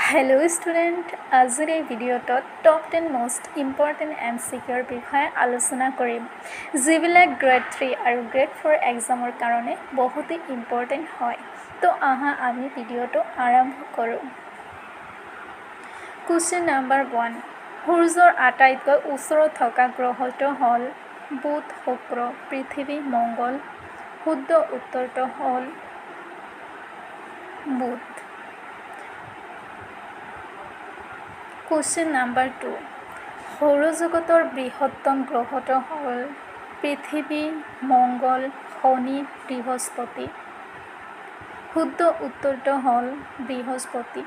Hello student, আজিৰ এই ভিডিঅ'টোত টপ 10 most important MCQৰ বিষয়ে আলোচনা কৰিম যিবিলাক গ্ৰেড 3 আৰু গ্ৰেড 4 এক্সামৰ কাৰণে বহুত ইম্পৰ্টেন্ট হয় তো আহা আমি ভিডিঅ'টো আৰম্ভ কৰোঁ Question number 1 সূৰ্যৰ আটাইতকৈ ওচৰত থকা গ্ৰহটো হ'ল বুধ শুক্ৰ পৃথিৱী মংগল শুদ্ধ উত্তৰটো হ'ল বুধ Question number 2 সৌৰজগতৰ বৃহত্তম গ্ৰহটো হ'ল পৃথিৱী মংগল শনি বৃহস্পতি শুদ্ধ উত্তৰটো হ'ল বৃহস্পতি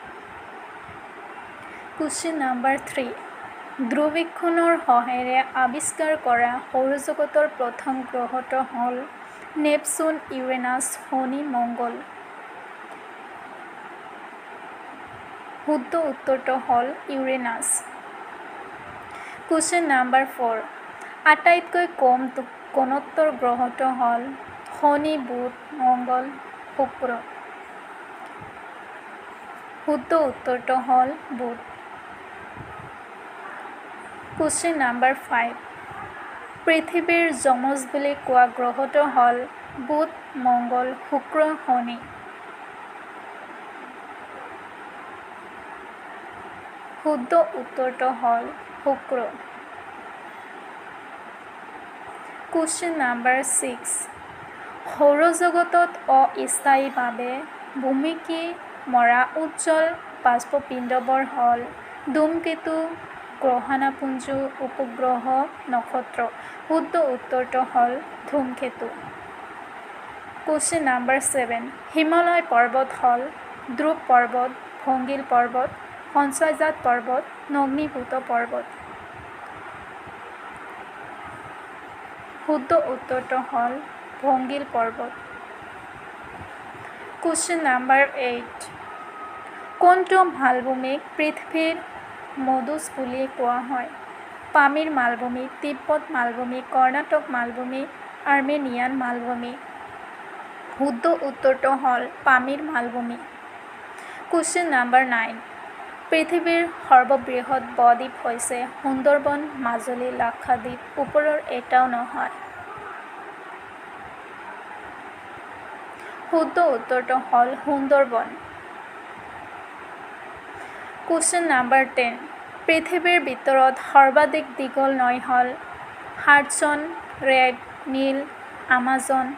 Question number 3 দূৰবীক্ষণৰ সহায়েৰে আৱিষ্কাৰ কৰা সৌৰজগতৰ প্ৰথম গ্ৰহটো হ'ল নেপচুন ইউৰেনাছ শনি মংগল শুদ্ধ উত্তৰটো হ'ল ইউৰেনাছ Question number 4 আটাইতকৈ কম ঘনত্বৰ গ্ৰহটো হ'ল শনি বুধ মংগল শুক্ৰ শুদ্ধ উত্তৰটো হ'ল বুধ Question number 5 পৃথিৱীৰ যমজ বুলি কোৱা গ্ৰহটো হ'ল বুধ মংগল শুক্ৰ শনি শুদ্ধ উত্তৰটো হ'ল শুক্ৰ Question number 6 সৌৰজগতত অস্থায়ীভাৱে ভুমুকি মৰা উজ্জ্বল বাষ্পপিণ্ডবোৰ হ'ল ধূমকেতু গ্ৰহাণুপুঞ্জ উপগ্ৰহ নক্ষত্ৰ শুদ্ধ উত্তৰটো হ'ল ধূমকেতু Question number 7 হিমালয় পৰ্বত হ'ল ধ্ৰুৱ পৰ্বত ভংগীল পৰ্বত সঞ্চয়জাত পৰ্বত নগ্নিভূত পৰ্বত শুদ্ধ উত্তৰটো হ'ল ভংগীল পৰ্বত Question number 8 কোনটো মালভূমিক পৃথিৱীৰ মধুজ বুলি কোৱা হয় পামিৰ মালভূমি তিব্বত মালভূমি কৰ্ণাটক মালভূমি আৰ্মেনিয়ান মালভূমি শুদ্ধ উত্তৰটো হ'ল পামিৰ মালভূমি Question number 9 পৃথিৱীৰ সৰ্ববৃহৎ বদ্বীপ হৈছে সুন্দৰবন মাজুলী লাক্ষাদ্বীপ ওপৰৰ এটাও নহয় শুদ্ধ উত্তৰটো হ'ল সুন্দৰবন Question number 10 পৃথিৱীৰ ভিতৰত সৰ্বাধিক দীঘল নৈ হ'ল হাডছন ৰেড নীল আমাজন